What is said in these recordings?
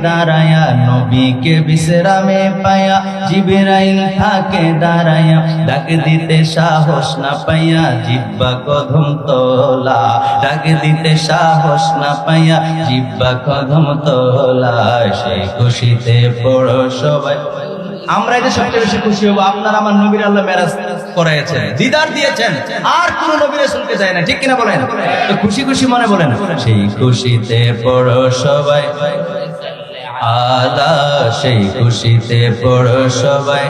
দাঁড়ায়া নবীকে বিশ্রামে পায়া জিবরাইল থাকে দাঁড়ায়া ডাক দিতে সাহস না পাইয়া জিহ্বা কদম তোলা ডাক দিতে সাহস না পাইয়া জিহ্বা কদম তোলা সেই খুশিতে পড়ো সবাই। আমরা এটা সবচেয়ে বেশি খুশি হবো আপনার আমার নবীর আল্লাহ মেরাজ করাইছেন, দিদার দিয়েছেন, আর কোন নবী রাসূলকে চায় না, ঠিক কিনা বলেন? তো খুশি খুশি মনে বলেন সেই খুশিতে পড়ো সবাই আলা, সেই খুশিতে পড়ো সবাই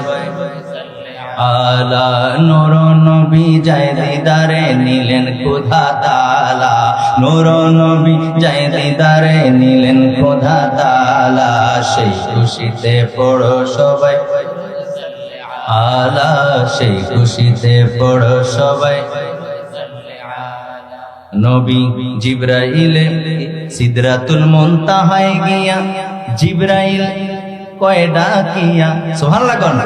আলা। নূর নবী যায় দিদারে নিলেন খোদা তাআলা, নূর নবী যায় দিদারে নিলেন খোদা তাআলা, সেই খুশিতে পড়ো সবাই আলা, সেই খুশিতে পড়ো সবাই। নবী জিবরাইলে সিদরাতুল মুনতাহায় গিয়া জিবরাইল কয় ডাকিয়া, সুবহানাল্লাহ কোন,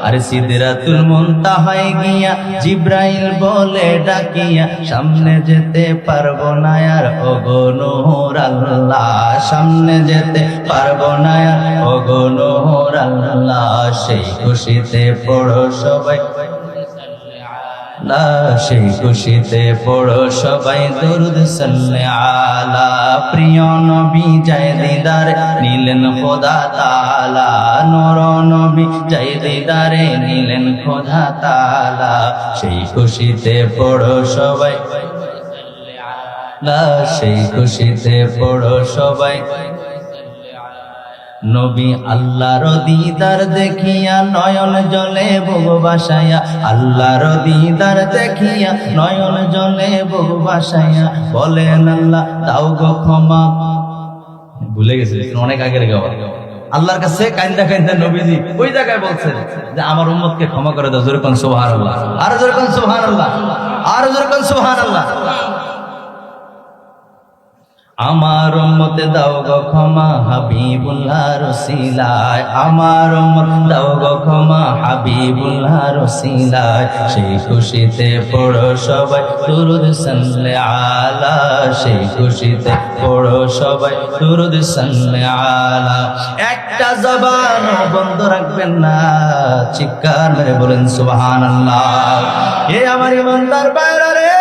আরে সিদরাতুল মুনতাহায় গিয়া জিবরাইল বলে ডাকিয়া সামনে যেতে পারবো না আর ওগো নূর আল্লাহ, সামনে যেতে পারবো না আর ওগো নূর আল্লাহ, সেই খুশিতে পড়ো সবাই সেই খুশিতে পড়ো সবাই দরুদ সাল্লে আলা। প্রিয় নবী যায় দিদারে নিলেন খোদা তাআলা, নূর নবী যায় দিদারে নিলেন খোদা তাআলা, সেই খুশিতে পড়ো সবাই সেই খুশিতে পড়ো সবাই। নবী আল্লাহর দিদার দেখিয়া নয়ন জলে বুক ভাসাইয়া, আল্লাহর দিদার দেখিয়া নয়ন জলে বুক ভাসাইয়া বলেন আল্লাহ দাও গো ক্ষমা। ভুলে গেছি অনেক আগের গাওয়া। আল্লাহর কাছে কান্দা কান্দা নবীজি ওই জায়গায় বলছেন যে আমার উম্মতকে ক্ষমা করে দাও। জোরে কোন সুবহানাল্লাহ, আর জোরে কোন সুবহানাল্লাহ, আর জোরে কোন সুবহানাল্লাহ। আমার উম্মতে দাও গো ক্ষমা হাবিবুল্লাহর ওসিলায়, আমার উম্মত দাও গো ক্ষমা হাবিবুল্লাহর ওসিলায়, সেই খুশিতে পড়ো সবাই দুরূদ সাল্লে আলা, সেই খুশিতে পড়ো সবাই দুরূদ সাল্লে আলা। একটা জবান বন্ধ রাখবেন না, চিৎকার মেরে বলেন সুবহানাল্লাহ। এ আমার ইমানদার ভাইরা রে,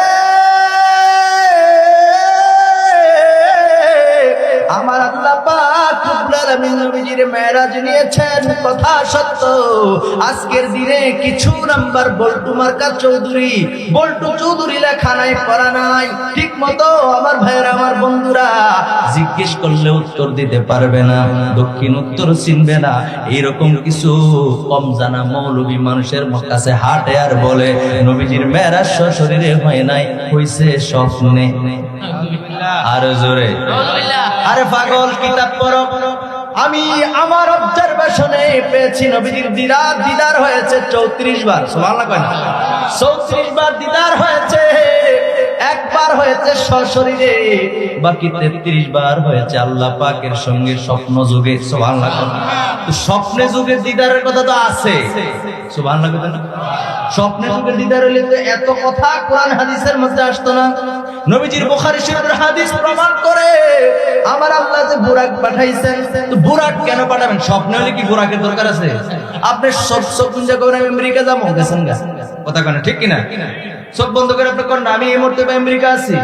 আমার আল্লাহ পাক রব্বুল আলামিন নবীজির মেরাজ নিয়েছেন, কথা সত্য। আজকের দিনে কিছু নাম্বার বল্টু মার্কা চৌধুরী, বল্টু চৌধুরী লেখা নাই, পড়া নাই ঠিক মতো। আমার ভাইয়েরা, আমার বন্ধুরা, জিজ্ঞেস করলে উত্তর দিতে পারবে না, দক্ষিণ উত্তর চিনবে না, এইরকম কিছু কম জানা মৌলবী মানুষের কাছে হাঁটে আর বলে নবীজির মেরাজ সশরীরে হয় নাই, হইছে স্বপ্নে। আর জোরে আরে পাগল, কিতাব পড়ো। আমি আমার অবজারভেশনে পেয়েছি নবীজির দিদার হয়েছে 34 বার। সুবহানাল্লাহ কয় না? 34 বার দিদার হয়েছে, একবার হয়েছে সশরীরে, বাকি 33 বার হয়েছে আল্লাহ পাকের সঙ্গে স্বপ্ন যুগে। সুবহানাল্লাহ। স্বপ্নে যুগের দিদারের কথা তো আছে, সুবহানাল্লাহ কয় না? স্বপ্নে যুগের দিদার হইলে তো এত কথা কোরআন হাদিসের মধ্যে আসতো না। নবীজির বুখারী শরীফের হাদিস প্রমাণ করে আমার আল্লাহ যে বুরাক পাঠাইছেন। তো বুরাক কেন পাঠাবেন? স্বপ্নে হলে কি বুরাকের দরকার আছে? আপনি সব পুঞ্জা করে আমি আমেরিকা যাবো গেছেন গা, কথা কেন, ঠিক কিনা? সব বন্ধ করে আপনি কোন, আমি এই মুহূর্তে আমেরিকা আছি,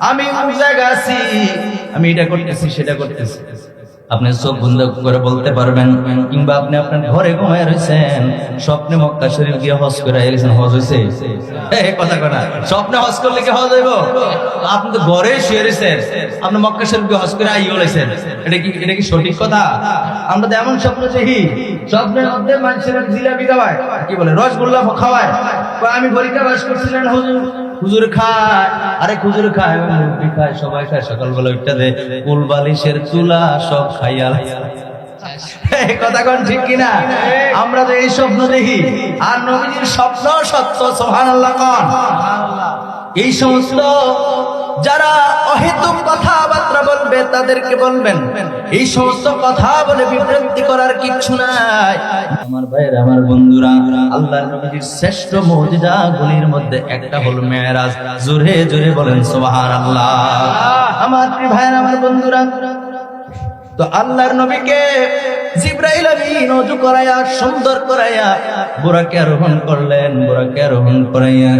আমি কোন জায়গা আছি, আমি এটা করতেছি সেটা করতেছি। আপনি চোখ বন্ধ করে বলতে পারবেন, কিংবা আপনি আপনার ঘরে ঘুমায় রয়েছেন, স্বপ্নে মক্কা শরীফ গিয়ে হজ করে এসেছেন, হজ হয়েছে? কথা কনা, স্বপ্নে হজ করলে কি হজ হইব? আপনি তো ঘরে শুয়ে রয়েছেন, আপনি মক্কা শরীফ গিয়ে হজ করে আইও লাইছেন, এটা কি সঠিক কথা? আমরা তো এমন স্বপ্ন দেখি, স্বপ্নের মধ্যে মানুষের জিলাপি খাওয়ায়, কি বলে রসগোল্লা খাওয়ায়, আমি পরীক্ষা পাস করছিলেন হুজুর, হুজুর খায়, আরে হুজুর খায়, মুরগি খায়, সবাই খায়, সকালবেলা উঠতে দেয় কুল বালিশের চুলা সব খাইয়া। কথা কোন ঠিক কিনা? আমরা তো এই স্বপ্ন দেখি, আর নবীজির স্বপ্ন সত্য। সুবহানাল্লাহ কোন? এই সমস্ত যারা অহেতুক কথাবার্তা বলবে তাদেরকে বলবেন এই সমস্ত কথা বলে বিভ্রান্তি করার কিচ্ছু নাই। আমার ভাইয়েরা, আমার বন্ধুরা, আল্লাহর নবীর শ্রেষ্ঠ মুজিজাগুলির মধ্যে একটা হলো মেরাজ। জোরে জোরে বলেন সুবহানাল্লাহ। আমার ভাইয়েরা, আমার বন্ধুরা, তো আল্লাহর নবীকে জিবরাইল আমিন ওযু করায়া সুন্দর করায়া বুরাকে আরোহণ করলেন। বুরাকে আরোহণ করাইয়া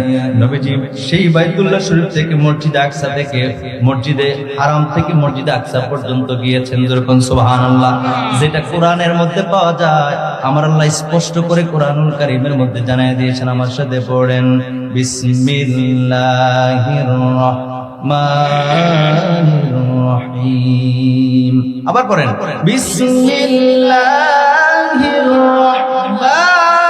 নবীজি সেই বাইতুল্লাহ শরীফ থেকে মসজিদে আকসা থেকে মসজিদে হারাম থেকে মসজিদে আকসা পর্যন্ত গিয়েছেন। যেরকম সুবহানাল্লাহ, যেটা কোরআনের মধ্যে পাওয়া যায়। আমার আল্লাহ স্পষ্ট করে কোরআনুল কারীমের মধ্যে জানায় দিয়েছেন। আমার সাথে পড়েন, বিসমিল্লাহির রাহমানির রাহিম। আবার পড়েন, বিসমিল্লাহির রাহমানির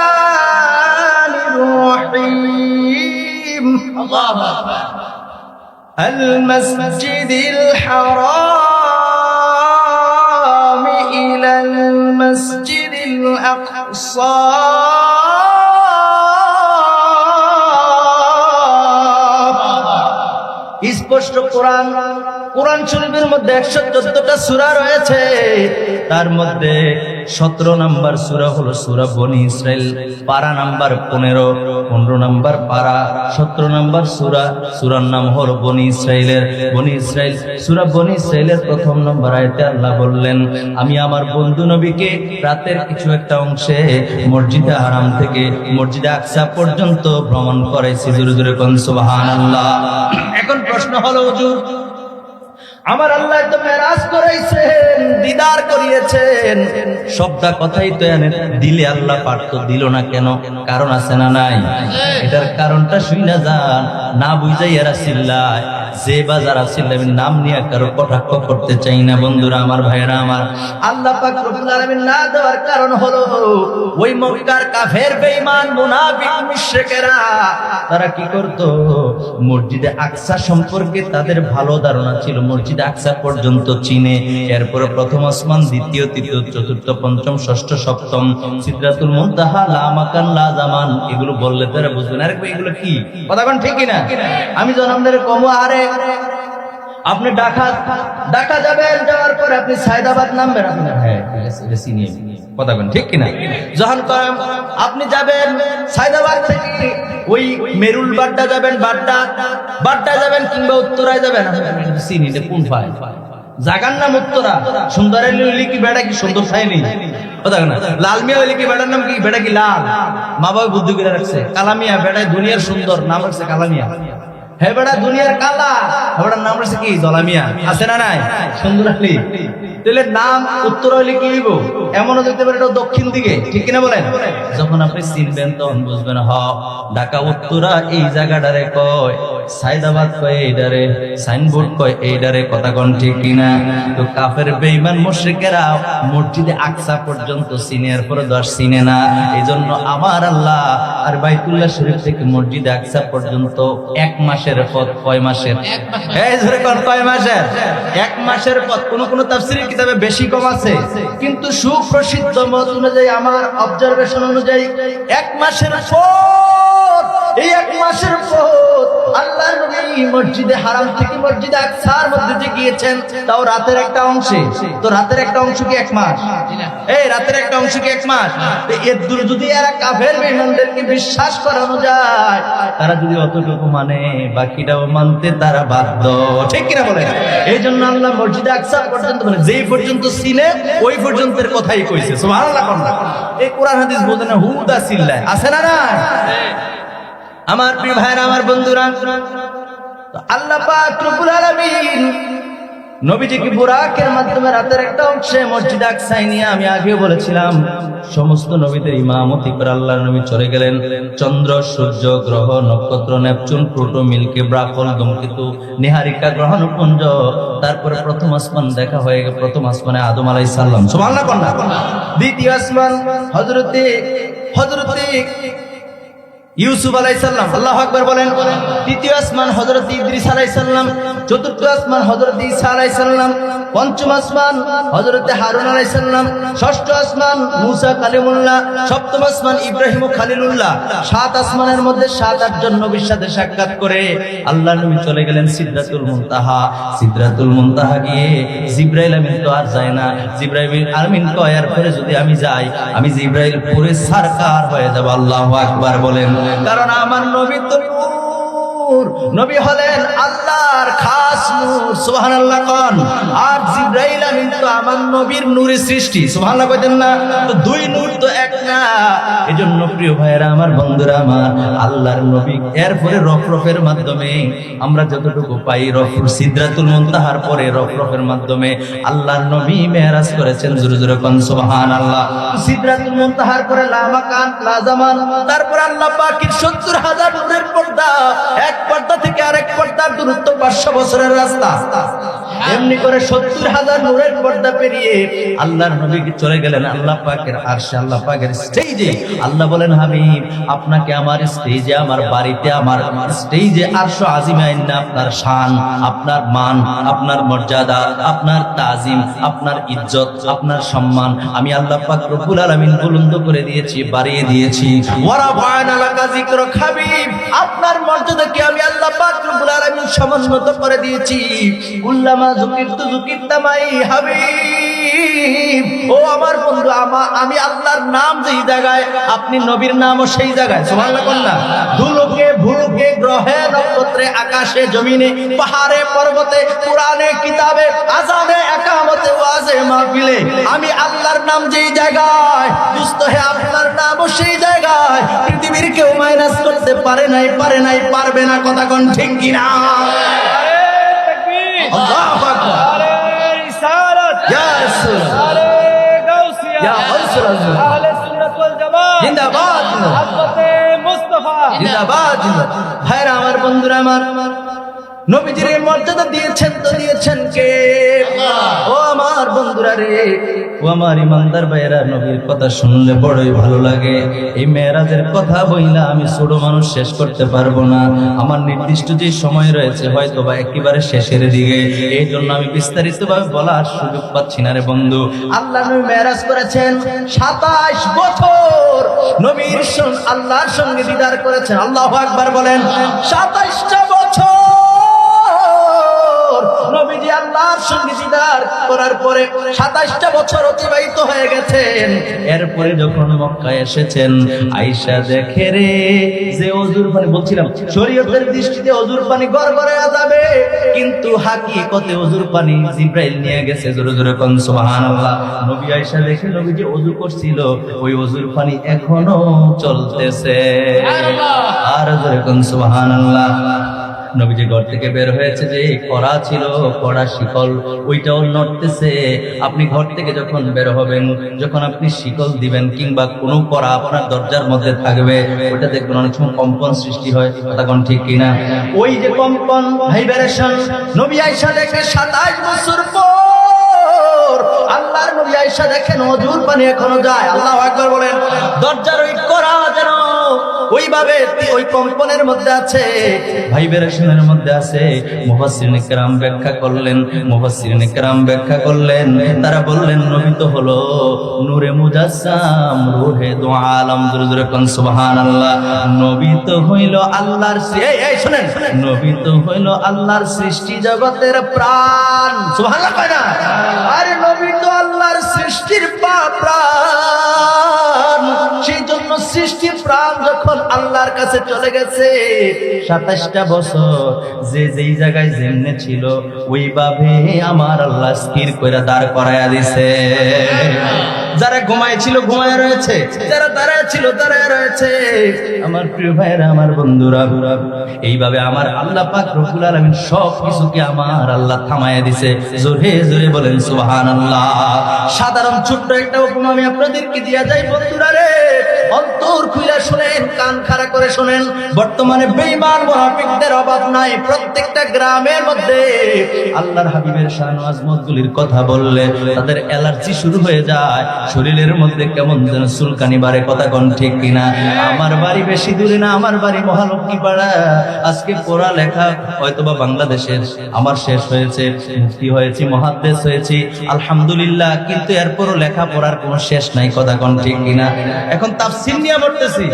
রাহিম। আল্লাহু আকবার। আল মাসজিদিল হারাম ইলাল মাসজিদিল আকসা স্পষ্ট কোরআন। কোরআন শরীফের মধ্যে 114টা সূরা রয়েছে। তার মধ্যে 17 নম্বর সূরা হলো সূরা বনি ইসরাইল, পারা নাম্বার 15 নম্বর পারা, 17 নম্বর সূরা। সূরার নাম হলো বনি ইসরাইলের। বনি ইসরাইল সূরা বনি ইসরাইলের 1 নম্বর আয়াতে আল্লাহ বললেন, আমি আমার বন্ধু নবীকে রাতের কিছু একটা অংশে মসজিদে হারাম থেকে মসজিদে আকসা পর্যন্ত ভ্রমণ করাইছি। জোরে জোরে কোন সুবহানাল্লাহ। এখন প্রশ্ন হলো, হুজুর আমার আল্লাহ তো মেরাজ করাইছেন, দিদার করিয়েছেন, সবটা কথাই তো এনে দিলে আল্লাহ পারতো, দিল না কেন? কারণ আছে না নাই? এটার কারণটা শুনে যান, না বুঝাইয়া রাসিল্লাহ যে বাজার আসিল্লাহ নাম নিয়ে কারো কটাক্ষ করতে চাই না। বন্ধুরা আমার, ভাইরা আমার, আল্লাহ পাক রব্বুল আলামিন না দেওয়ার কারণ হলো ওই মক্কার কাফের বেঈমান মুনাফিক মুশরিকেরা তারা কি করত? মসজিদে আকসা সম্পর্কে তাদের ভালো ধারণা ছিল, মসজিদে আকসা পর্যন্ত চিনে। এরপরে প্রথম আসমান, দ্বিতীয়, তৃতীয়, চতুর্থ, পঞ্চম, ষষ্ঠ, সপ্তম, সিদরাতুল মুনতাহা, লা মাকান লা জামান, এগুলো বললে তারা বুঝবেন। আরে এগুলো কি কথা কোন ঠিক না? আমি যখন আপনাদের কমো, আরে আপনি ঢাকা যাবেন, যাওয়ার পরে আপনি সায়দাবাদ নামবেন, আপনার হ্যাঁ এটা চিনিয়ে কথা কোন ঠিক কিনা? যখন আপনি যাবেন সায়দাবাদ থেকে ওই মেরুল বাড্ডা যাবেন, বাড্ডা যাবেন কিংবা উত্তরায় যাবেন, চিনি কোন ফাই জাগার নাম উত্তরা। সুন্দরের লিখি বেড়া কি সুন্দর চাইনি কথা না। লাল মিয়া লিখি বেড়ার নাম কি? বেড়া কি লাল? মা বাবা বুদ্ধি করে রাখছে। কালামিয়া বেড়ায় দুনিয়ার সুন্দর, নাম রাখছে কালামিয়া। হে বেড়া দুনিয়ার কালা, বেড়ার নাম রাখছে কি? জলামিয়া। আছে না নাই? সুন্দর আলী তাহলে নাম উত্তর হইলে কি হইব? এমনও দেখতে পারে এটা দক্ষিণ দিকে, ঠিক কিনা বলেন? যখন আপনি চিনবেন তখন বুঝবেন, হ ঢাকা উত্তরা এই জায়গাটারে কয়, সায়দাবাদ কয় এইটারে, সাইনবোর্ড কয় এইটারে, কথা কোন ঠিক কিনা? তো কাফের বেঈমান মুশরিকেরা মসজিদে আকসা পর্যন্ত চিনে, এরপরে 10 চিনে না। এই জন্য আমার আল্লাহ আর বাইতুল্লাহ শরীফ থেকে মসজিদে আকসা পর্যন্ত 1 মাসের পথ। কয় মাসের? এই ধরে কোন কয় মাসের? 1 মাসের পথ। কোন তাফসীরের কিতাবে বেশি কম আছে, কিন্তু সুপ্রসিদ্ধ মত অনুযায়ী, আমার অবজারভেশন অনুযায়ী 1 মাসের পথ। এই 1 মাসের পথ আল্লাহর নবী মসজিদে হারাম থেকে মসজিদে আকসার মধ্যে যে গিয়েছেন, তাও রাতের একটা অংশে। তো রাতের একটা অংশ কি 1 মাস? এই রাতের একটা অংশ কি 1 মাস? এর দূর যদি এরা কাফের বেঈমানদেরকে বিশ্বাস করানো যায়, তারা যদি অতটুকু মানে, বাকিটাও মানতে তারা বাধ্য, ঠিক কিনা বলেন? এই জন্য আল্লাহ মসজিদে আকসা পর্যন্ত, মানে যেই পর্যন্ত চিনে ওই পর্যন্তের কথাই কইছে। সুবহানাল্লাহ। এই কোরআন হাদিস বলতে না হুদা চিল্লায়, আছে না না? আমার প্রিয় ভাইরা, আমার বন্ধুরা, আল্লাহ পাক রব্বুল আলামিন নবীজিকে বুরাকের মাধ্যমে রাতের একটা অংশে মসজিদে আকসায় নিয়ে, আমি আগেও বলেছিলাম, সমস্ত নবীদের ইমামতি করে আল্লাহর নবী চলে গেলেন। চন্দ্র, সূর্য, গ্রহ, নক্ষত্র, নেপচুন, প্লুটো, মিল্কি, ব্রাহ্মণ, ধূমকেতু, নিহারিকা, গ্রহণপুঞ্জ, তারপরে প্রথম আসমান দেখা হয়ে গেল। প্রথম আসমানে আদম আলাইহিস সালাম, সুবহানাল্লাহ। দ্বিতীয় আসমান হযরতে ইউসুফ আলাইহিস সালাম, আল্লাহু আকবার বলেন। তৃতীয় আসমান হযরত ইদ্রিস আলাইহিস সালাম। চতুর্থ আসমান হযরত ঈসা আলাইহিস সালাম। পঞ্চম আসমান হযরত হারুন আলাইহিস সালাম। ষষ্ঠ আসমান মুসা কালিমুল্লাহ। সপ্তম আসমান ইব্রাহিম খলিলুল্লাহ। 7 আসমানের মধ্যে 7-8 জন নবীর সাথে সাক্ষাৎ করে আল্লাহর নবী চলে গেলেন সিদরাতুল মুনতাহা। সিদরাতুল মুনতাহা গিয়ে জিবরাইল আমিন তো আর যায় না। জিবরাইল আমিন কয়, আর পরে যদি আমি যাই, আমি জিবরাইল পুরো সরকার হয়ে যাব। আল্লাহু আকবার বলেন। কারণ আমার নবী তো নূর, নবী হলেন আল্লাহর খাস নূর, সুবহানাল্লাহ কোন। আর জিবরাইল আমিন তো আমার নবীর নূরের সৃষ্টি, সুবহানাল্লাহ কইতেন না? তো দুই নূর তো এক না। এজন্য প্রিয় ভাইয়েরা আমার, বন্ধুরা আমার, আল্লাহর নবী এরপরে রফরফের মাধ্যমে আমরা যতটুকু পাই, সিদরাতুল মুনতাহার পরে রফরফের মাধ্যমে আল্লাহর নবী মেরাজ করেছেন। জোরে জোরে কোন সুবহানাল্লাহ। সিদরাতুল মুনতাহার পরে লা মাকান লা জামান, তারপর আল্লাহ পাকের ৭০,০০০ নূরের পর্দা, এক পর্দা থেকে আরেক পর্দার দূরত্ব ৫০০ বছরের রাস্তা। এমনি করে ৭০,০০০ নূরের পর্দা পেরিয়ে আল্লাহর নবী চলে গেলেন আল্লাহ পাকের আরশে, আল্লাহ পাকের স্টেজে। আল্লাহ বলেন, হাবিব আপনাকে আমার স্টেজে, আমার বাড়িতে, আমার স্টেজে আরশ আজিমে আইনা আপনার শান, আপনার মান, আপনার মর্যাদা, আপনার তাজিম, আপনার ইজ্জত, আপনার সম্মান আমি আল্লাহ পাক রব্বুল আলামিন বুলন্দ করে দিয়েছি, বাড়িয়ে দিয়েছি। ওয়ারা বায়না লাকা যিকরুক হাবিব, আপনার মর্যাদাকে আমি আল্লাহ পাক রব্বুল আলামিন সমুন্নত করে দিয়েছি। কুল্লামা যুকিরতু যুকিরতামাই হাবিব, ও আমার বন্ধু, আমি আল্লাহর নাম যেই জায়গায়, আপনি নবীর নামও সেই জায়গায়, সুবহানাল্লাহ কোন না? ধুলোকে ভুলুকে, গ্রহে নক্ষত্রে, আকাশে জমিনে, পাহাড়ে পর্বতে, কোরআনে কিতাবে, আযানে একামতে, ওয়াজে মাহফিলে আমি আল্লাহর নাম যেই জায়গায়, দুস্ত হে আপনার নামও সেই জায়গায়। পৃথিবীর কেউ মাইনাস করতে পারে নাই, পারবে না। কথা কোন ঠিক কিনা? আল্লাহু আকবার। আরে রিসালাত, ইয়া রাসূলুল্লাহ, আরে গাউসিয়া, ইয়া গাউসুল আজম, আহলে সুন্নাত ওয়াল জামাত জিন্দাবাদ, হযরতে মুস্তাফা জিন্দাবাদ, জিন্দাবাদ। ভাইরা আমার, বন্ধুরা আমার, নবীজির এই মর্যাদা দিয়েছেন তো দিয়েছেন কে? ও আমার বন্ধুরা রে, ও আমার ইমানদার ভাইরা, নবীর কথা শুনলে বড়ই ভালো লাগে। এই মেরাজের কথা বইলা আমি ছোট মানুষ শেষ করতে পারবো না। আমার নির্দিষ্ট যে সময় রয়েছে হয়তো বা একেবারে শেষের দিকে, এই জন্য আমি বিস্তারিত ভাবে বলার সুযোগ পাচ্ছি না রে বন্ধু। আল্লাহ নবী মেরাজ করেছেন ২৭ বছর, নবীর আল্লাহর সঙ্গে দিদার করেছেন। আল্লাহু আকবার বলেন। ২৭টা বছর নবীজি আল্লাহর সঙ্গে দিদার করার পরে ২৭টা বছর অতিবাহিত হয়ে গেছেন। এরপরে যখন মক্কায় এসেছেন, আয়েশা দেখে রে যে অজুর পানি, বলছিলাম শরীয়তের দৃষ্টিতে অজুর পানি গড়গড়ে যাবে, কিন্তু হাকিকতে অজুর পানি জিবরাইল নিয়ে গেছে। জোরে জোরে কোন সুবহানাল্লাহ। নবী আয়েশা দেখে নবীজি অজু করছিল, ওই অজুর পানি এখনো চলতেছে। আর জোরে কোন সুবহানাল্লাহ। নবীজি ঘর থেকে বের হয়েছে, যে কড়া ছিল, কড়া শিকল, ওইটাও নড়তেছে। আপনি ঘর থেকে যখন বের হবেন, যখন আপনি শিকল দিবেন কিংবা কোনো কড়া আপনার দরজার মধ্যে থাকবে, ওইটা দেখবেন অনেক সময় কম্পন সৃষ্টি হয়। তখন ঠিক কিনা? ওই যে কম্পন, ভাইব্রেশন, নবী আয়েশা দেখে ২৭ বছর পর আল্লাহর নবী আয়েশা দেখেন অজুর পানি এখনো যায়। আল্লাহু আকবার বলেন। দরজার ওই কড়া যেন ওইভাবে ওই কম্পনের মধ্যে আছে, ভাইব্রেশনের মধ্যে আছে। মুফাসসিরিনে কেরাম ব্যাখ্যা করলেন, তারা বললেন নবী তো হলো নূরে মুজাসসাম, রূহে দু আলম। জোরে জোরে কোন সুবহানাল্লাহ। নবী তো হইল আল্লাহর, এই শুনেন, নবী তো হইল আল্লাহর সৃষ্টি জগতের প্রাণ। সুবহানাল্লাহ কয় না? আরে নবী তো আল্লাহর সৃষ্টির প্রাণ। সেই জন্য সৃষ্টির প্রাণ যখন আল্লাহর কাছে চলে গেছে, ২৭টা বছর যে যেই জায়গায় যেমনে ছিল ওইভাবে আমার আল্লাহ স্থির করে দাঁড় করাইয়া দিছে। যারা ঘুমাইছিল ঘুমায় রয়েছে, যারা দাঁড়ায় ছিল দাঁড়ায় রয়েছে। আমার প্রিয় ভাইরা, আমার বন্ধুরা, এইভাবে আমার আল্লাহ পাক রব্বুল আলামিন সব কিছুকে আমার আল্লাহ থামাইয়া দিছে। জোরে জোরে বলেন সুবহানাল্লাহ। সাধারণ ছোট্ট একটা উপমা আমি আপনাদেরকে দিয়া যাই বন্ধুরা রে, অন্তর খুলে শুনেন, কান খাড়া করে শুনেন। বর্তমানে বেঈমান মুনাফিকদের অভাব নাই। প্রত্যেকটা গ্রামের মধ্যে আল্লাহর হাবিবের শান ও আজমতগুলির কথা বললে তাদের অ্যালার্জি শুরু হয়ে যায়, শরীরের মধ্যে কেমন যেন চুলকানি বাড়ে। কথা কোন ঠিক কিনা? আমার বাড়ি বেশি দূরে না, আমার বাড়ি মহালক্ষ্মী পাড়া। আজকে পড়া লেখা হয়তোবা বাংলাদেশের আমার শেষ হয়েছে, মুফতি হয়েছি, মুহাদ্দিস হয়েছি, আলহামদুলিল্লাহ, কিন্তু এরপরও লেখা পড়ার কোনো শেষ নাই। কথা কোন ঠিক কিনা? এখন তাফসীর নিয়ে পড়তেছি,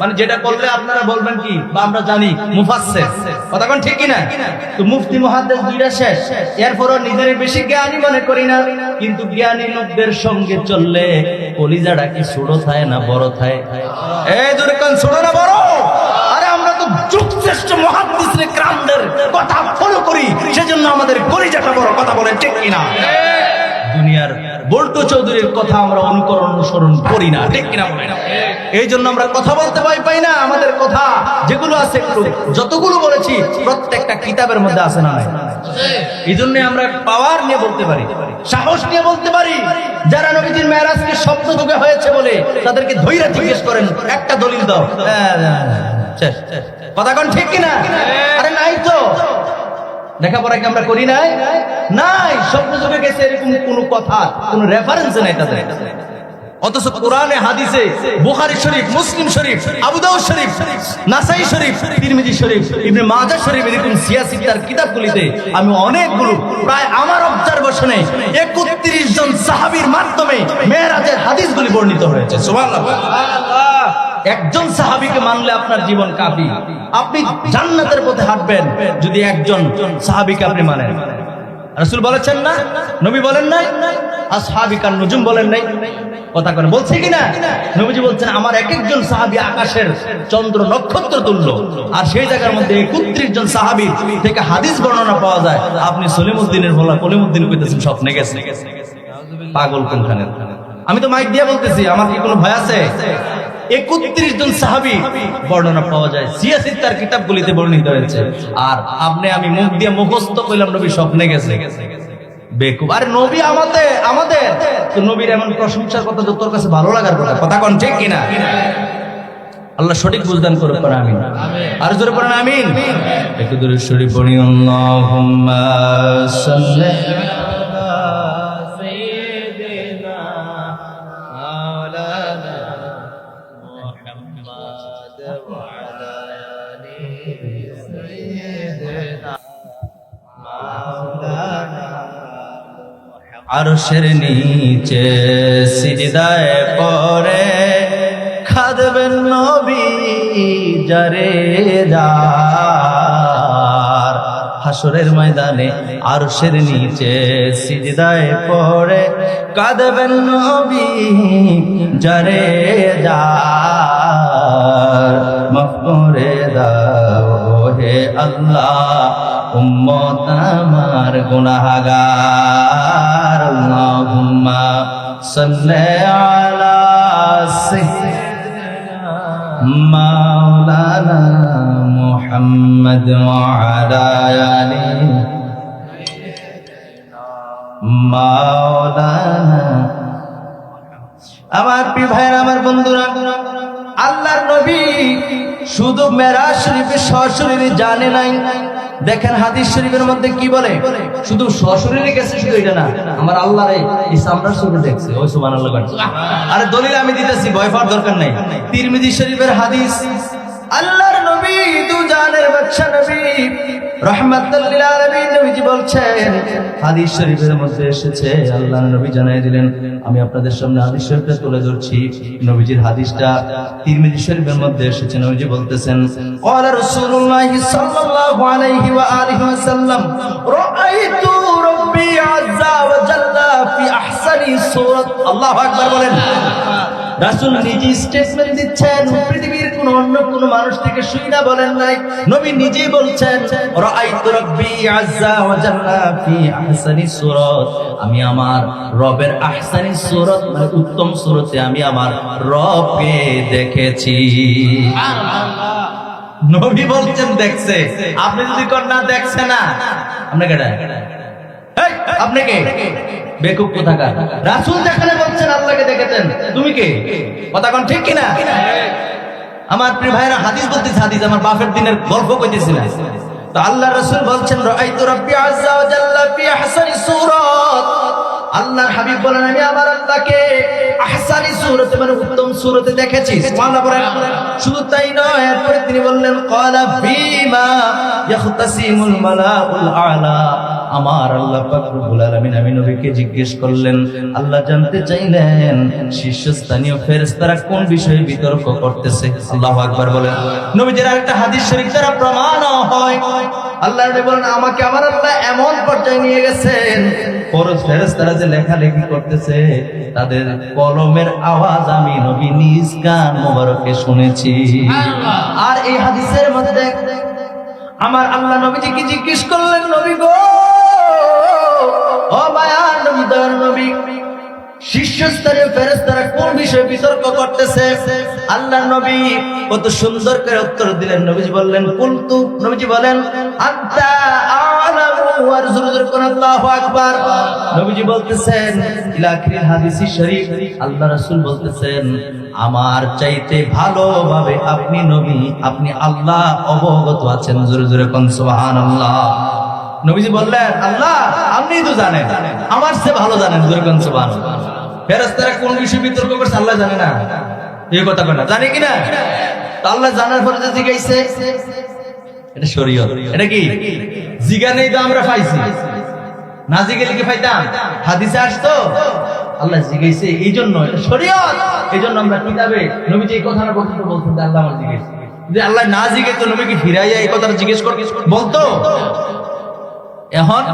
মানে যেটা করলে আপনারা বলবেন কি, বা আমরা জানি মুফাসসির। কথা কোন ঠিক কিনা? তো মুফতি মুহাদ্দিস দুইটা শেষ, এরপরও নিজের বেশি জ্ঞানী মনে করি না, কিন্তু জ্ঞানী লোকদের সঙ্গে চললে কলিজাটা কি ছোট থাকে না বড় থাকে? এই দূরে কোন ছোট না বড়? আরে আমরা তো যুগশ্রেষ্ঠ মুহাদ্দিসরে রাসূলের কথা ফলো করি, সেজন্য আমাদের কলিজাটা বড়, কথা বলেন ঠিক কিনা? দুনিয়ার বল্টু চৌধুরীর কথা আমরা অনুসরণ করি না, ঠিক কিনা বলেন? এই জন্য আমরা কথা বলতে পাই না। আমাদের কথা যেগুলো আছে, যতগুলো বলেছি প্রত্যেকটা কিতাবের মধ্যে আছে না? এই জন্য আমরা পাওয়ার নিয়ে বলতে পারি, সাহস নিয়ে বলতে পারি। যারা নবীজির মেরাজকে স্বপ্ন যোগে হয়েছে বলে তাদেরকে ধৈর্য জিজ্ঞেস করেন, একটা দলিল দাও, কথা কোন ঠিক কিনা? আরে নাই তো, লেখাপড়া কি আমরা করি নাই? নাই, স্বপ্ন যোগে গেছে এরকম কোন কথা, কোন রেফারেন্স নাই তাদের। অথচ কোরআনে হাদিসে বুখারী শরীফ, মুসলিম শরীফ, আবু দাউদ শরীফ, নাসাই শরীফ, তিরমিজি শরীফ, ইবনে মাজাহ শরীফ, এরকম সিয়াসিতার কিতাবগুলিতে আমি অনেকগুলো, প্রায় আমার অবজারভেশনে 31 জন সাহাবীর মাধ্যমে মেরাজের হাদিসগুলি বর্ণিত হয়েছে। সুবহানাল্লাহ। একজন সাহাবীকে মানলে আপনার জীবন কাফি। আপনি জান্নাতের পথে হাঁটবেন যদি একজন সাহাবীকে আপনি মানেন। রাসূল বলেছেন না, নবী বলেন নাই, আসহাবিকান নুজুম বলেন নাই, কথা কেন বলছে কিনা? নবীজি বলছেন আমার এক একজন সাহাবী আকাশের চন্দ্র নক্ষত্র তুল্য। আর সেই জায়গার মধ্যে 31 জন সাহাবী থেকে হাদিস বর্ণনা পাওয়া যায়। আপনি সলিমউদ্দিনের বলা কলিমউদ্দিন কইতেছেন স্বপ্নে গেছে, পাগল কোনখানে? আমি তো মাইক দিয়ে বলতেছি, আমার কি কোনো ভয় আছে? 31 জন সাহাবী বর্ণনা পাওয়া যায়, সিয়াসিতার কিতাবগুলিতে বর্ণিত হয়েছে। আর আপনি আমি মুখ দিয়ে মুখস্থ কইলাম নবী স্বপ্নে গেছে, বেকুব। আরে নবী আমাদের তো নবীর এমন প্রশংসার কথা তো তোর কাছে ভালো লাগার কথা, কথা কোন ঠিক কিনা? আল্লাহ সঠিক বুঝদান করুন, আমিন। আর জোরে পড়েন আমিন। একটু দূরে শরীফ পড়ি, আল্লাহুম্মা সাল্লি আলা সাইয়্যিদিনা মাওলানা মুহাম্মাদ ওয়া আলা আলি সাইয়্যিদিনা মাওলানা। আরশের নিচে সিজদায় পড়ে খাদবেন নবী যারে যার। হাসরের ময়দানে আরশের নিচে সিজদায় পড়ে কাঁদবেন নবী যারে যার। মাফ করে দাও হে আল্লাহ উম্মত আমার গুনাহগার। আল্লাহুম্মা সাল্লি আলা সাইয়্যিদিনা মাওলানা মুহাম্মদ ওয়া আলা আলি মাওলানা। আমার প্রিয় ভাইরা, আমার বন্ধুরা, আল্লাহর নবী শুধু মেরাজ শরীফে সশরীরে জানে নাই। দেখেন হাদিস শরীফের মধ্যে কি বলে, শুধু সশরীরে গেছে শুধু এটা না, আমার আল্লাহ রে এই সামরার শরীরে দেখছে। ওই সুবহানাল্লাহ। আরে দলিল আমি দিতেছি, ভয় পাওয়ার দরকার নাই। তিরমিজি শরীফের হাদিস, আল্লাহর নবী দু জানের বাদশা নবী রাহমাতুল লিল আলামিন নবীজি বলছেন, হাদিস শরীফের মধ্যে এসেছে, আল্লাহর নবী জানাই দিলেন, আমি আপনাদের সামনে হাদিস শরীফটা তুলে ধরছি। নবীজির হাদিসটা তিরমিজি শরীফের মধ্যে এসেছে। নবীজি বলতেছেন, ক্বালা রাসূলুল্লাহ সাল্লাল্লাহু আলাইহি ওয়া আলিহি ওয়াসাল্লাম, রাআইতু রাব্বি আযজা ওয়া জাল্লা ফি আহসানি সূরাত। আল্লাহু আকবার বলেন। রাসূল নিজে স্টেটমেন্ট দিচ্ছেন, পৃথিবীর অন্য কোন মানুষ থেকে শুইনা বলেন নাই, নবী নিজেই বলছেন, রাআইতু রাব্বি আযজা ওয়া জাল্লা ফি আহসানি সূরাত। আমি আমার রবের আহসানি সূরাত মানে উত্তম সূরতে আমি আমার রবকে দেখেছি। সুবহানাল্লাহ। নবী বলছেন দেখছে। আপনি যদি কোন না দেখছেন না, আপনি কেডা? এই আপনি কে? বেকুব কোথাকার। রাসূল যেখানে বলছেন আল্লাহকে দেখেছেন, তুমি কে? কথা কোন ঠিক কিনা? আমার প্রিয় ভাইরা, হাদিস বলতেছে, হাদিস আমার বাপের দিনের গল্প কইতেছি না। তো আল্লাহ রাসূল বলছেন, রাআইতু রাব্বি আযজা ওয়া জাল্লা ফি আহসানি সূরাত। আল্লাহর হাবিব বলেন, আমি আমার আল্লাহকে আহসানি সূরাতে মানে উত্তম সূরাতে দেখেছি। সুবহানাল্লাহ বলেন। শুধু তাই নয়, এরপরে তিনি বললেন, ক্বালা ফীমা ইয়াখতাসিমুল মালাউল আ'লা। আমার আল্লাহ পাক রব্বুল আলামিন আমি নবীকে জিজ্ঞেস করলেন, আল্লাহ জানতে চাইলেন শীর্ষস্থানীয় ফেরেশতারা কোন বিষয়ে বিতর্ক করতেছে। আল্লাহু আকবার বলেন। নবীজির একটা হাদিস শরীফ দ্বারা প্রমাণ হয়, আল্লাহর নবী বলেন, আমাকে আমার আল্লাহ এমন পর্যায়ে নিয়ে গেছেন, ফেরেশতারা যে লেখালেখি করতেছে তাদের কলমের আওয়াজ আমি নবী নিজ কান মোবারকে শুনেছি। আর এই হাদিসের মধ্যে আমার আল্লাহ নবীজিকে জিজ্ঞেস করলেন, নবী গো, ও মায়ার নবী, দয়ার নবী, শীর্ষস্তরের ফেরেশতারা কোন বিষয়ে বিতর্ক করতেছে? আল্লাহর নবী কত সুন্দর করে উত্তর দিলেন। নবীজি বললেন, কুলতু, নবীজি বলেন, আনতা আ'লামু ওয়া রাসূলুকুম আল্লাহু আকবার। নবীজি বলতেছেন ইলা আখিরিল হাদিসি শরীফ, আল্লাহ রাসূল বলতেছেন, আমার চাইতে ভালোভাবে আপনি নবী, আপনি আল্লাহ অবগত আছেন। জোরে জোরে কোন সুবহানাল্লাহ। নবীজি বললেন, আল্লাহ আপনিই তো জানেন, আমার চেয়ে ভালো জানেন। জোরে কোন সুবহানাল্লাহ। ফেরেশতারা কোন বিষয়ে বিতর্ক করছে আল্লাহ জানে না? এই কথা কয় না, জানে কিনা? তো আল্লাহ জানার পরে যে জিজ্ঞাসা, এটা শরীয়ত। এটা কি জিগা নেই তো আমরা পাইছি, না জিগেলে কি পাইতাম? হাদিসে আসতো আল্লাহ জিজ্ঞাসা, এই জন্য এটা শরীয়ত। এই জন্য আমরা কিতাবে নবীজি এই কথাটা বলতে বলতেন যে আল্লাহ আমার জিজ্ঞাসা। যদি আল্লাহ না জিজ্ঞেস তো নবী কি ফিরাইয়া এই কথাটা জিজ্ঞেস বলতো? এখন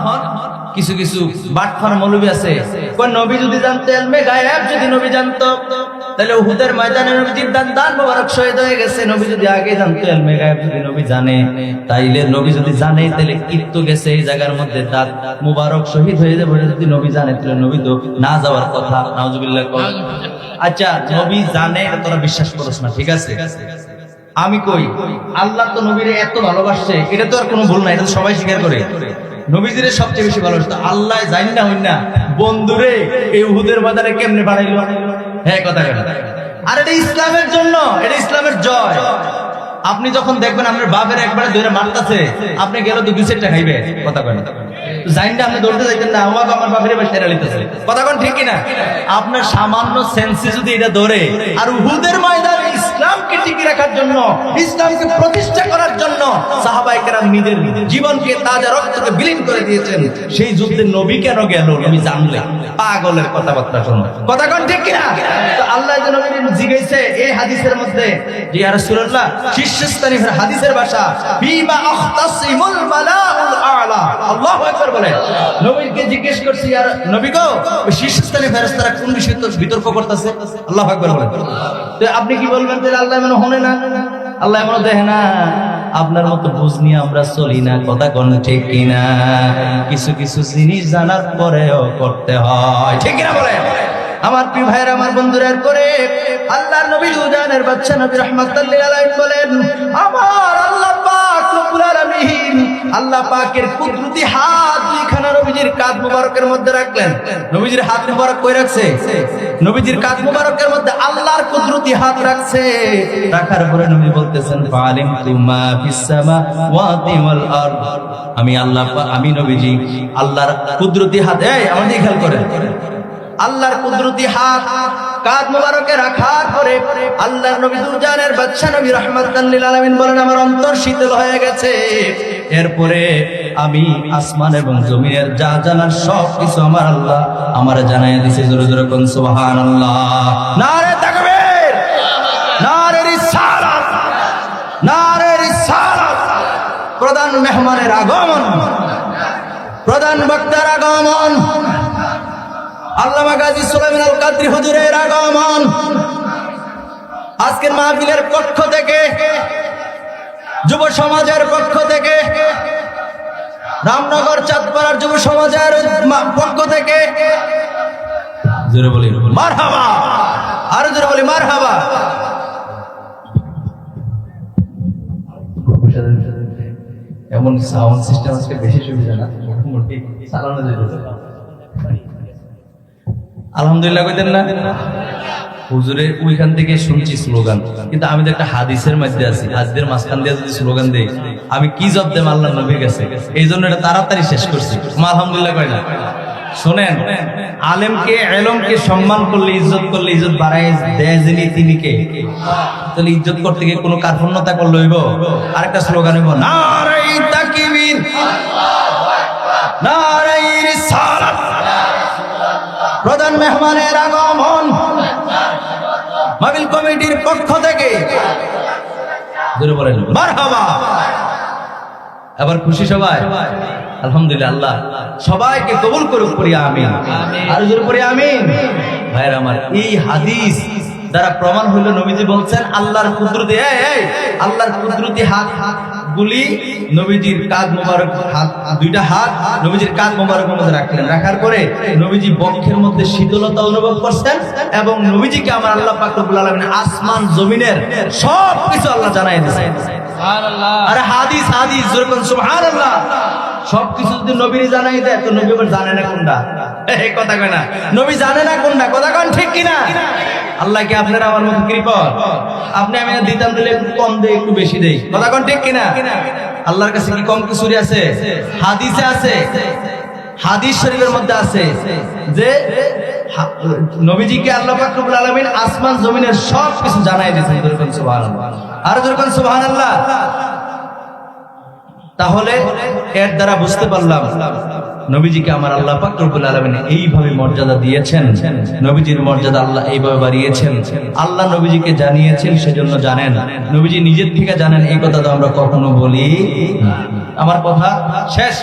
কিছু কিছু বাটফার মৌলবী আছে, কোন নবী যদি জানতো ইলমে গায়েব, যদি নবী জানতো তাহলে উহুদের ময়দানে নবীজির দান মোবারক শহীদ হয়ে গেছে। নবী যদি আগে জানতো ইলমে গায়েব, যদি নবী জানে, তাইলে নবী যদি জানে তাহলে কিত্তু গেছে এই জায়গার মধ্যে দাঁত মোবারক শহীদ হয়ে যাবে। যদি নবী জানে তাহলে নবী তো না যাওয়ার কথা। নাউজুবিল্লাহ। আচ্ছা, নবী জানে এটা তোরা বিশ্বাস করছ না, ঠিক আছে? আমি কই, আল্লাহ তো নবীরে এত ভালোবাসছে, এটা তো আর কোনো ভুল না, এটা তো সবাই স্বীকার করে। নবীজিরে সবচেয়ে বেশি ভালোবাসতো। আল্লাহ জানি না হই না বন্ধুরে এই উহুদের বাজারে কেমনে বাড়াইলো? হ্যাঁ, কথা কেন? আর এটা ইসলামের জন্য, এটা ইসলামের জয়। আপনি যখন দেখবেন আপনার বাপের একবারে ধরে মারতাছে, আপনি গেলে তো 2-4টা খাইবে। কথা কেন? জানি না আপনি দৌড়তে যাইতেন না, আমার বাপের এবার সেরা লিতেছে। কথা কোন ঠিক কিনা? আপনার সামান্য সেন্সে যদি এটা ধরে, আর উহুদের ময়দানে ইসলামকে টিকে রাখার জন্য, ইসলামকে প্রতিষ্ঠা করার জন্য সাহাবায়ে কেরাম নিজের জীবনকে, তাজা রক্তকে বিলীন করে দিয়েছেন। সেই যুদ্ধে নবী কেন গেল? নবী জানলে পাগলের কথাবার্তা শুনবে। কথা কোন ঠিক কিনা? তো আল্লাহ যে নবীর জিজ্ঞাসা এই হাদিসের মধ্যে যে ইয়া রাসূলুল্লাহ, শীর্ষস্থানী হাদিসের ভাষা, বিমা আখতাসিমুল মালাউল আ'লা। আল্লাহু আকবার বলেন। নবীকে জিজ্ঞেস করছি, আর নবী গো, ওই শীর্ষস্থানী ফেরেশতারা কোন বিষয়ে বিতর্ক করতেছে? আল্লাহু আকবার বলেন। তো আপনি কি বলবেন যে আল্লাহ এমন হনে না, আল্লাহ এমন দেখে না? আপনার মতো বুঝ নিয়ে আমরা চলি না। কথা কোন ঠিক কিনা? কিছু কিছু জিনিস জানার পরেও করতে হয়, ঠিক কিনা বলেন? আমার প্রিয় ভাইরা, আমার বন্ধুরা, এরপরে আল্লাহর নবী দুজানের বাদশা নবী রাহমাতুল লিল আলামিন বলেন, আমার আল্লাহ পাক রব্বুল আলামিন, আল্লাহ পাকের কুদরতি হাত দুইখানা নবীজির কাঁধ মুবারকের মধ্যে রাখলেন। নবীজির হাত মুবারক কই রাখছে? নবীজির কাঁধ মুবারকের মধ্যে আল্লাহর কুদরতি হাত রাখছে। রাখার পরে নবী বলতেছেন, ফালিমতু মা ফিস সামাওয়াতি ওয়াল আরদ। আমি আল্লাহ, আমি নবীজি আল্লাহর কুদরতি হাত, এই আমাদের খেয়াল করেন, আল্লাহর কুদরতি হাত কাঁধ মুবারকে রাখার পরে আল্লাহর নবী দুজানের বাদশা নবী রাহমাতুল লিল আলামিন বলেন, আমার অন্তর শীতল হয়ে গেছে। এরপরে আমি আসমান এবং জমিনের যা জানার সব কিছু আমার আল্লাহ আমারে জানাইয়া দিয়েছে। জোরে জোরে কোন সুবহানাল্লাহ। নারে তাকবীর, নারে রিসালাত, নারে রিসালাত। প্রধান মেহমানের আগমন, প্রধান বক্তার আগমন, আল্লামা গাজী সুলাইমান আল কাদরি হুজুরের আগমন। আজকের মাহফিলের পক্ষ থেকে, যুব সমাজের পক্ষ থেকে, রামনগর চাঁদপাড়ার যুব সমাজের পক্ষ থেকে জোরে বলি মারহাবা, আরো জোরে বলি মারহাবা। এমন সাউন্ড সিস্টেম আজকে বেশি সুবিধা না, মোটামুটি চালানো যেতে। আলহামদুলিল্লাহ কইতেন না? হুজুরের ওইখান থেকে শুনছি স্লোগান, কিন্তু আমি তো একটা হাদিসের মধ্যে আছি। হাদিসের মাঝখান দিয়ে যদি স্লোগান দেই, আমি কি জবাব দেব আল্লাহর নবীর কাছে? এই জন্য এটা তাড়াতাড়ি শেষ করছি। আলহামদুলিল্লাহ কই না? শোনেন, আলেমকে, এলমকে সম্মান করলে, ইজ্জত করলে, ইজ্জত বাড়ায় দেয় যিনি, তিনি কে? তাহলে ইজ্জত করতে গিয়ে কোনো কার্পণ্যতা করলে হইব? আরেকটা স্লোগান হইব, নারায়ে তাকবীর, নারায়ে রিসালাত। প্রধান মেহমানের আগমন মাহফিল কমিটির পক্ষ থেকে জোরে বলেন মারহাবা। এবার খুশি সবাই? আলহামদুলিল্লাহ। আল্লাহ সবাইকে কবুল করুক, পড়ি আমিন। আর জোরে পড়ি আমিন। ভাইরা আমার, এই হাদিস দ্বারা প্রমাণ হইল নবীজি বলছেন আল্লাহর কুদরতি, আল্লাহর কুদরতি হাত গুলি নবীজির কাঁধ মোবারক, দুইটা হাত নবীজির কাঁধ মোবারকের মধ্যে রাখলেন। রাখার পরে নবীজি বক্ষের মধ্যে শীতলতা অনুভব করছেন এবং নবীজিকে আমার আল্লাহ পাক রব্বুল আলামিন আসমান জমিনের সব কিছু আল্লাহ জানাই দিয়েছেন। সুবহানাল্লাহ। আরে হাদিস হাদিস যেরকম সুবহানাল্লাহ, সবকিছু যদি নবীর জানাই দেয় তো নবী আবার জানে না কোনটা, এই কথা কয় না, নবী জানে না কোনটা, কথা কন ঠিক কিনা? আল্লাহ কি আপনারা আমার মতো কৃপণ? আপনি আমি দিতাম দিলে একটু কম দেই একটু বেশি দেই, কথা কন ঠিক কিনা? আল্লাহর কাছে কি কম কিছুরি আছে? হাদিসে আছে, হাদিস শরীফের মধ্যে আছে যে নবীজিকে আল্লাহ পাক রব্বুল আলামিন আসমান জমিনের সব কিছু জানাই দিয়েছেন। যেরকম সুবহানাল্লাহ, আর যেরকম সুবহানাল্লাহ। তাহলে এর দ্বারা বুঝতে পারলাম নবীজিকে আমার আল্লাহ পাক রব্বুল আলামিন এইভাবে মর্যাদা দিয়েছেন, নবীজির মর্যাদা আল্লাহ এইভাবে বাড়িয়েছেন। আল্লাহ নবীজিকে জানিয়েছেন, সেজন্য জানেন। নবীজি নিজের থেকে জানেন, এই কথা তো আমরা কখনো বলি না। আমার কথা শেষ।